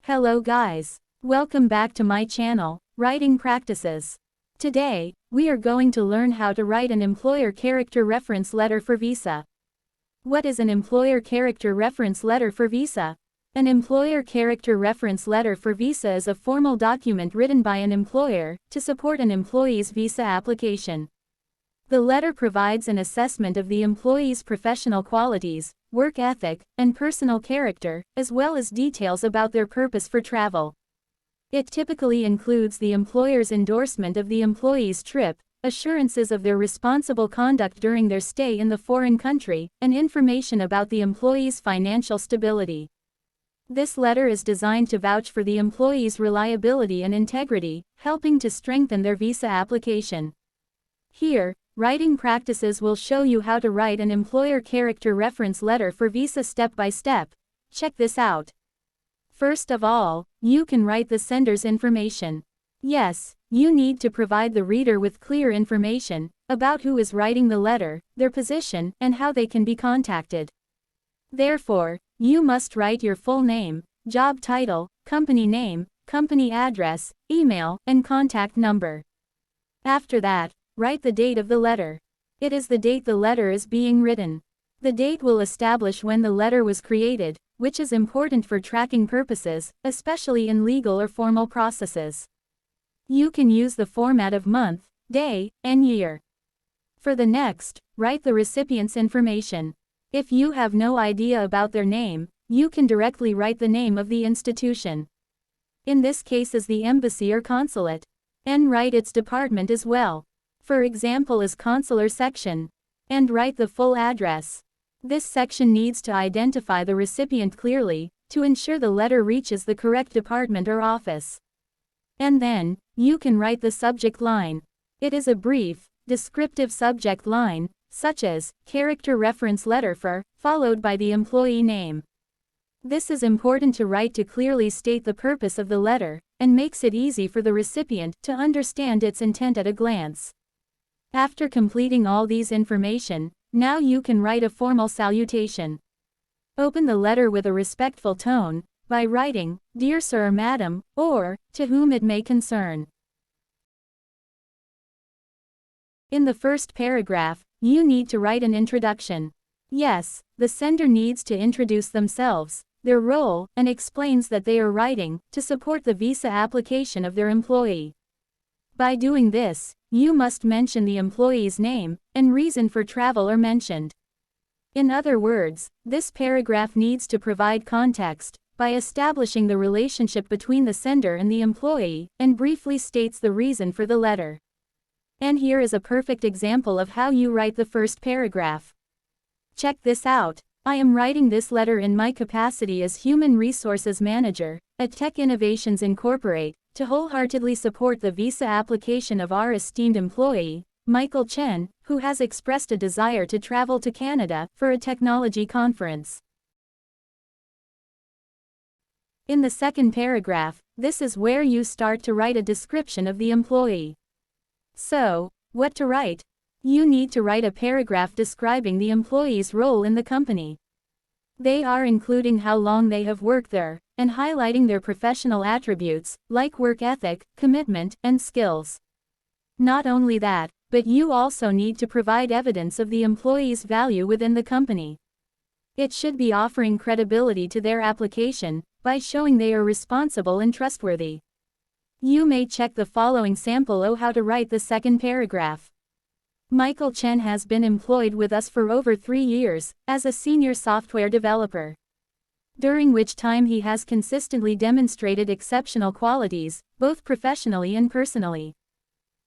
Hello guys. Welcome back to my channel, Writing Practices. Today, we are going to learn how to write an employer character reference letter for visa. What is an employer character reference letter for visa? An employer character reference letter for visa is a formal document written by an employer to support an employee's visa application. The letter provides an assessment of the employee's professional qualities, work ethic, and personal character, as well as details about their purpose for travel. It typically includes the employer's endorsement of the employee's trip, assurances of their responsible conduct during their stay in the foreign country, and information about the employee's financial stability. This letter is designed to vouch for the employee's reliability and integrity, helping to strengthen their visa application. Here, Writing Practices will show you how to write an employer character reference letter for visa step by step. Check this out. First of all, you can write the sender's information. Yes, you need to provide the reader with clear information about who is writing the letter, their position, and how they can be contacted. Therefore, you must write your full name, job title, company name, company address, email, and contact number. After that, write the date of the letter. It is the date the letter is being written. The date will establish when the letter was created, which is important for tracking purposes, especially in legal or formal processes. You can use the format of month, day, and year. For the next, write the recipient's information. If you have no idea about their name, you can directly write the name of the institution. In this case is the embassy or consulate. And write its department as well. For example is consular section. And write the full address. This section needs to identify the recipient clearly, to ensure the letter reaches the correct department or office. And then, you can write the subject line. It is a brief, descriptive subject line, such as, character reference letter for, followed by the employee name. This is important to write to clearly state the purpose of the letter, and makes it easy for the recipient to understand its intent at a glance. After completing all these information, now you can write a formal salutation. Open the letter with a respectful tone, by writing, Dear Sir or Madam, or, to whom it may concern. In the first paragraph, you need to write an introduction. Yes, the sender needs to introduce themselves, their role, and explains that they are writing to support the visa application of their employee. By doing this, you must mention the employee's name, and reason for travel are mentioned. In other words, this paragraph needs to provide context, by establishing the relationship between the sender and the employee, and briefly states the reason for the letter. And here is a perfect example of how you write the first paragraph. Check this out. I am writing this letter in my capacity as Human Resources Manager at Tech Innovations Incorporated, to wholeheartedly support the visa application of our esteemed employee, Michael Chen, who has expressed a desire to travel to Canada for a technology conference. In the second paragraph, this is where you start to write a description of the employee. So, what to write? You need to write a paragraph describing the employee's role in the company. They are including how long they have worked there, and highlighting their professional attributes, like work ethic, commitment, and skills. Not only that, but you also need to provide evidence of the employee's value within the company. It should be offering credibility to their application, by showing they are responsible and trustworthy. You may check the following sample on how to write the second paragraph. Michael Chen has been employed with us for over 3 years, as a senior software developer. During which time he has consistently demonstrated exceptional qualities, both professionally and personally.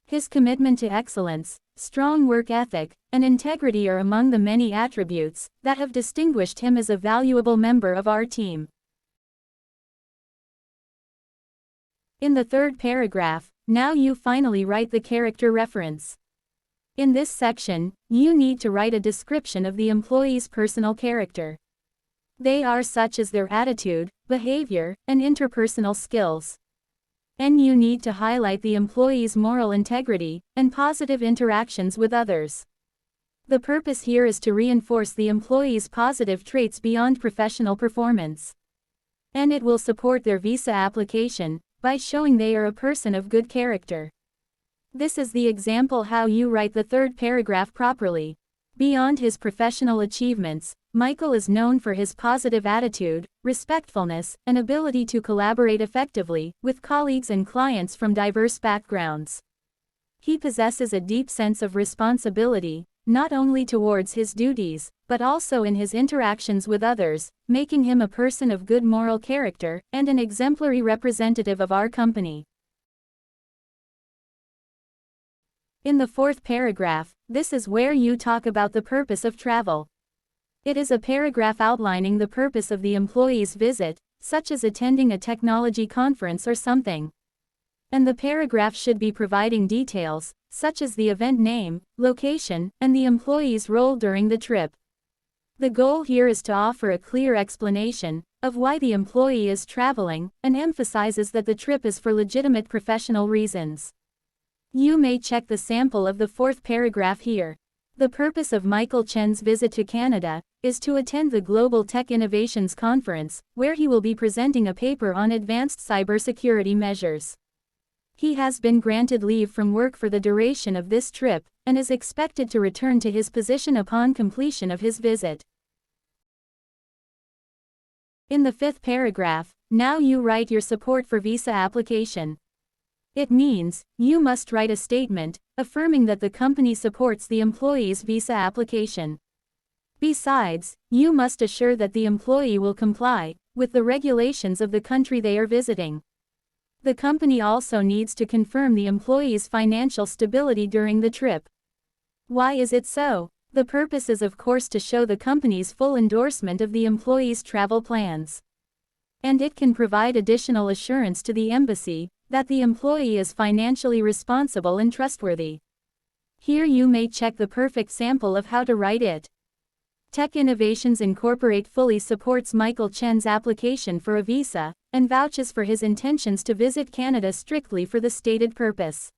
His commitment to excellence, strong work ethic, and integrity are among the many attributes that have distinguished him as a valuable member of our team. In the third paragraph, now you finally write the character reference. In this section, you need to write a description of the employee's personal character. They are such as their attitude, behavior, and interpersonal skills. And you need to highlight the employee's moral integrity and positive interactions with others. The purpose here is to reinforce the employee's positive traits beyond professional performance. And it will support their visa application by showing they are a person of good character. This is the example how you write the third paragraph properly. Beyond his professional achievements, Michael is known for his positive attitude, respectfulness, and ability to collaborate effectively with colleagues and clients from diverse backgrounds. He possesses a deep sense of responsibility, not only towards his duties, but also in his interactions with others, making him a person of good moral character and an exemplary representative of our company. In the fourth paragraph, this is where you talk about the purpose of travel. It is a paragraph outlining the purpose of the employee's visit, such as attending a technology conference or something. And the paragraph should be providing details, such as the event name, location, and the employee's role during the trip. The goal here is to offer a clear explanation of why the employee is traveling, and emphasizes that the trip is for legitimate professional reasons. You may check the sample of the fourth paragraph here. The purpose of Michael Chen's visit to Canada is to attend the Global Tech Innovations Conference, where he will be presenting a paper on advanced cybersecurity measures. He has been granted leave from work for the duration of this trip, and is expected to return to his position upon completion of his visit. In the fifth paragraph, now you write your support for visa application. It means, you must write a statement, affirming that the company supports the employee's visa application. Besides, you must assure that the employee will comply with the regulations of the country they are visiting. The company also needs to confirm the employee's financial stability during the trip. Why is it so? The purpose is of course to show the company's full endorsement of the employee's travel plans. And it can provide additional assurance to the embassy that the employee is financially responsible and trustworthy. Here you may check the perfect sample of how to write it. Tech Innovations Incorporate fully supports Michael Chen's application for a visa, and vouches for his intentions to visit Canada strictly for the stated purpose.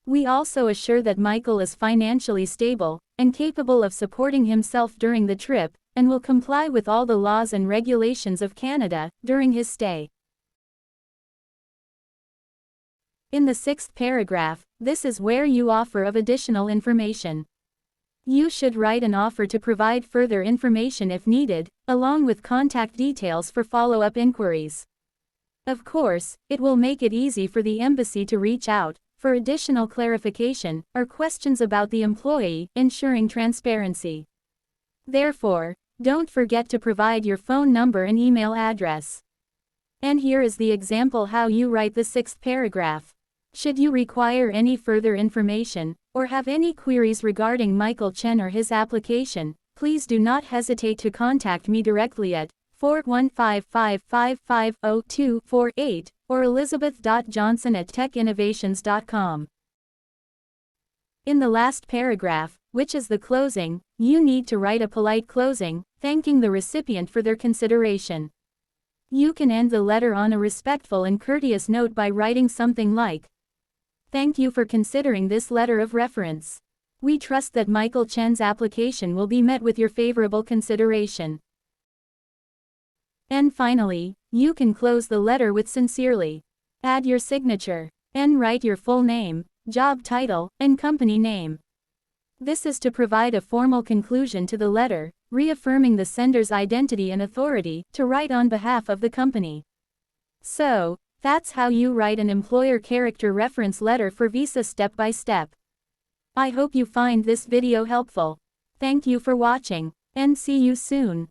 We also assure that Michael is financially stable, and capable of supporting himself during the trip, and will comply with all the laws and regulations of Canada during his stay. In the sixth paragraph, this is where you offer of additional information. You should write an offer to provide further information if needed, along with contact details for follow-up inquiries. Of course, it will make it easy for the embassy to reach out for additional clarification or questions about the employee, ensuring transparency. Therefore, don't forget to provide your phone number and email address. And here is the example how you write the sixth paragraph. Should you require any further information, or have any queries regarding Michael Chen or his application, please do not hesitate to contact me directly at 415-555-0248 or elizabeth.johnson@techinnovations.com. In the last paragraph, which is the closing, you need to write a polite closing, thanking the recipient for their consideration. You can end the letter on a respectful and courteous note by writing something like, "Thank you for considering this letter of reference. We trust that Michael Chen's application will be met with your favorable consideration." And finally, you can close the letter with "Sincerely." Add your signature, and write your full name, job title, and company name. This is to provide a formal conclusion to the letter, reaffirming the sender's identity and authority to write on behalf of the company. So, that's how you write an employer character reference letter for visa step by step. I hope you find this video helpful. Thank you for watching, and see you soon.